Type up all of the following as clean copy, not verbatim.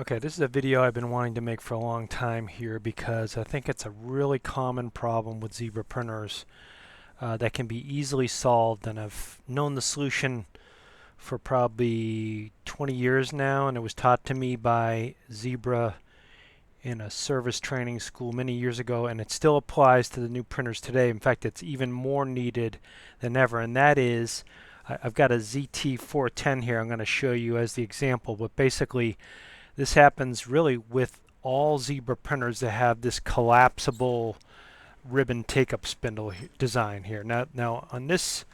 Okay, this is a video I've been wanting to make for a long time here because I think it's a really common problem with zebra printers that can be easily solved, and I've known the solution for probably 20 years now, and it was taught to me by Zebra in a service training school many years ago, and it still applies to the new printers today. In fact, it's even more needed than ever, and that is I've got a ZT410 here I'm going to show you as the example, but basically this happens really with all Zebra printers that have this collapsible ribbon take-up spindle design here. Now on this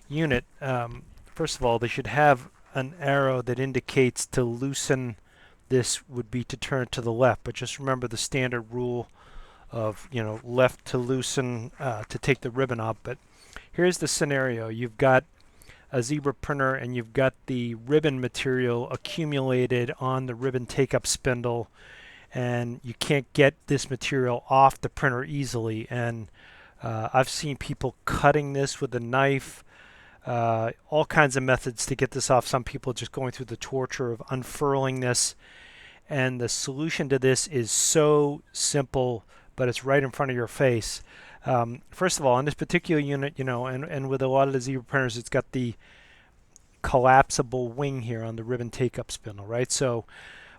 unit, first of all, they should have an arrow that indicates to loosen. This would be to turn to the left, but just remember the standard rule of left to loosen to take the ribbon off. But here's the scenario: you've got a zebra printer and you've got the ribbon material accumulated on the ribbon take-up spindle, and you can't get this material off the printer easily. And I've seen people cutting this with a knife, all kinds of methods to get this off. Some people just going through the torture of unfurling this. And the solution to this is so simple, but it's right in front of your face. First of all, on this particular unit, and with a lot of the zebra printers, it's got the collapsible wing here on the ribbon take-up spindle, right? So,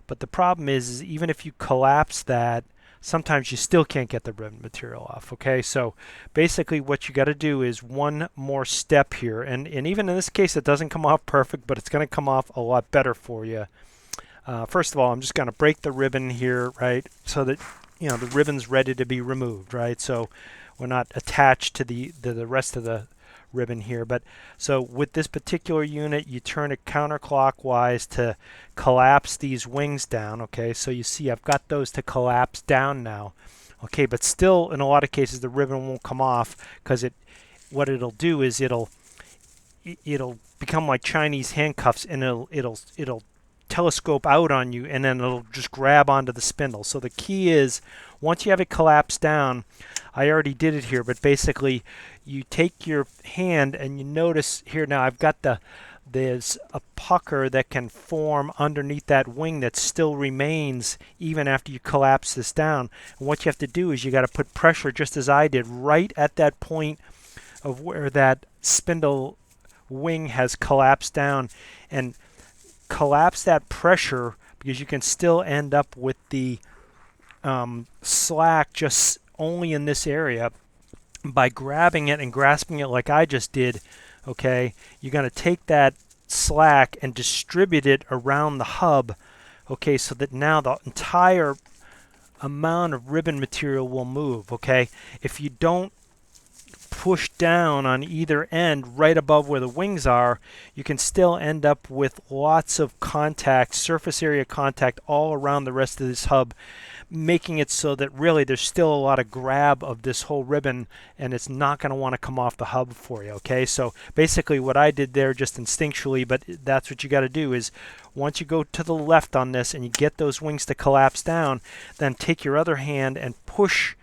but the problem is even if you collapse that, sometimes you still can't get the ribbon material off. Okay, so basically what you got to do is one more step here, and even in this case it doesn't come off perfect, but it's going to come off a lot better for you. First of all, I'm just going to break the ribbon here, right, so that the ribbon's ready to be removed, right? So we're not attached to the rest of the ribbon here. But so with this particular unit, you turn it counterclockwise to collapse these wings down. Okay, so you see I've got those to collapse down now. Okay, but still in a lot of cases the ribbon won't come off because what it'll do is it'll become like Chinese handcuffs, and it'll telescope out on you, and then it'll just grab onto the spindle. So the key is, once you have it collapsed down, I already did it here, but basically you take your hand and you notice here now I've got there's a pucker that can form underneath that wing that still remains even after you collapse this down. And what you have to do is you got to put pressure, just as I did, right at that point of where that spindle wing has collapsed down, and collapse that pressure, because you can still end up with the slack just only in this area by grabbing it and grasping it like I just did. Okay, you're going to take that slack and distribute it around the hub, okay, so that now the entire amount of ribbon material will move. Okay, if you don't push down on either end right above where the wings are, you can still end up with lots of contact, surface area contact all around the rest of this hub, making it so that really there's still a lot of grab of this whole ribbon, and it's not going to want to come off the hub for you. Okay, so basically what I did there, just instinctually, but that's what you got to do, is once you go to the left on this and you get those wings to collapse down, then take your other hand and push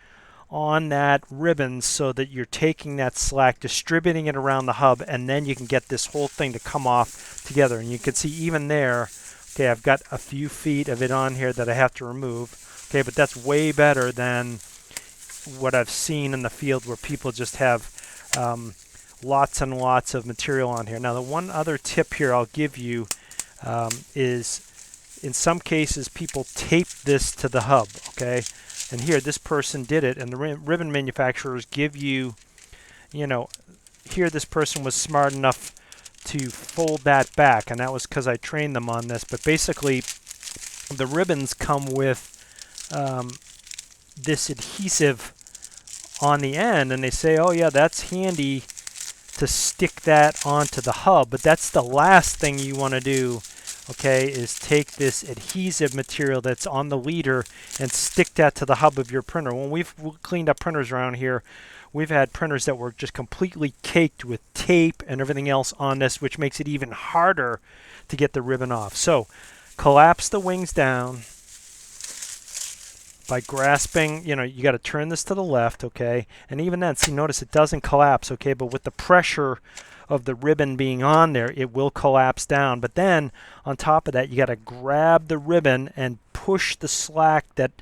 on that ribbon so that you're taking that slack, distributing it around the hub, and then you can get this whole thing to come off together. And you can see even there, okay, I've got a few feet of it on here that I have to remove. Okay, but that's way better than what I've seen in the field where people just have lots and lots of material on here. Now, the one other tip here I'll give you is, in some cases people tape this to the hub. Okay, and here this person did it, and the ribbon manufacturers give you, here this person was smart enough to fold that back, and that was because I trained them on this. But basically the ribbons come with this adhesive on the end, and they say, oh yeah, that's handy to stick that onto the hub, but that's the last thing you want to do. Okay, is take this adhesive material that's on the leader and stick that to the hub of your printer. When we've cleaned up printers around here, we've had printers that were just completely caked with tape and everything else on this, which makes it even harder to get the ribbon off. So collapse the wings down, by grasping, you got to turn this to the left, okay? And even then, see, notice it doesn't collapse, okay? But with the pressure of the ribbon being on there, it will collapse down. But then, on top of that, you got to grab the ribbon and push the slack that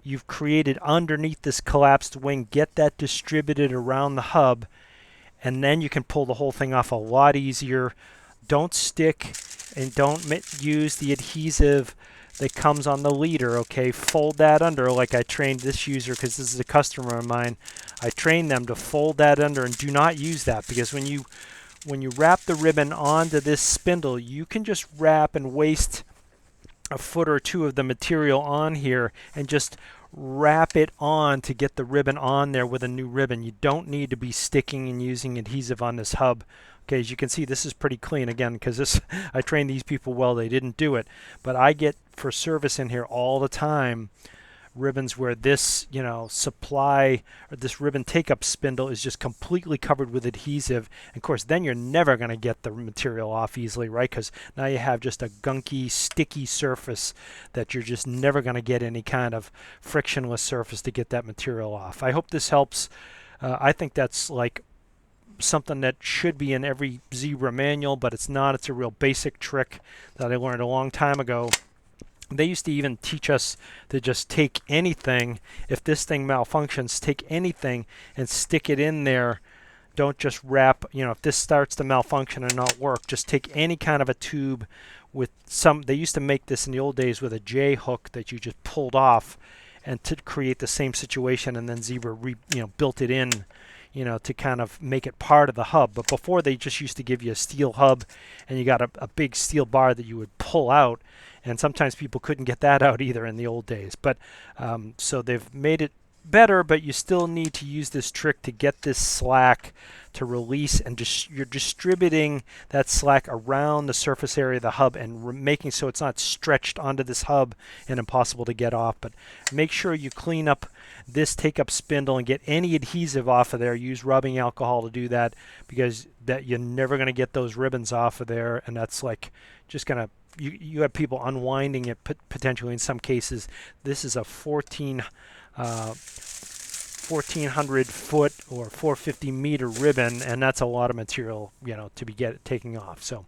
you've created underneath this collapsed wing, get that distributed around the hub, and then you can pull the whole thing off a lot easier. Don't stick and don't use the adhesive that comes on the leader, okay? Fold that under like I trained this user, because this is a customer of mine. I trained them to fold that under, and do not use that, because when you wrap the ribbon onto this spindle, you can just wrap and waste a foot or two of the material on here and just wrap it on to get the ribbon on there with a new ribbon. You don't need to be sticking and using adhesive on this hub. Okay, as you can see, this is pretty clean again, because this I trained these people well. They didn't do it, but I get for service in here all the time ribbons where this, supply, or this ribbon take-up spindle is just completely covered with adhesive. And of course, then you're never going to get the material off easily, right? Because now you have just a gunky, sticky surface that you're just never going to get any kind of frictionless surface to get that material off. I hope this helps. I think that's like something that should be in every Zebra manual, but it's not. It's a real basic trick that I learned a long time ago. They used to even teach us to just take anything. If this thing malfunctions, take anything and stick it in there. Don't just wrap, if this starts to malfunction and not work, just take any kind of a tube with some, they used to make this in the old days with a J hook that you just pulled off, and to create the same situation, and then Zebra built it in, to kind of make it part of the hub. But before, they just used to give you a steel hub, and you got a big steel bar that you would pull out. And sometimes people couldn't get that out either in the old days. But so they've made it better, but you still need to use this trick to get this slack to release, and you're distributing that slack around the surface area of the hub and making so it's not stretched onto this hub and impossible to get off. But make sure you clean up this take-up spindle and get any adhesive off of there. Use rubbing alcohol to do that, because you're never going to get those ribbons off of there, and that's like just going to, you have people unwinding it potentially in some cases. This is a 1400 foot or 450 meter ribbon, and that's a lot of material, to be taking off. So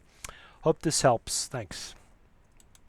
hope this helps. Thanks.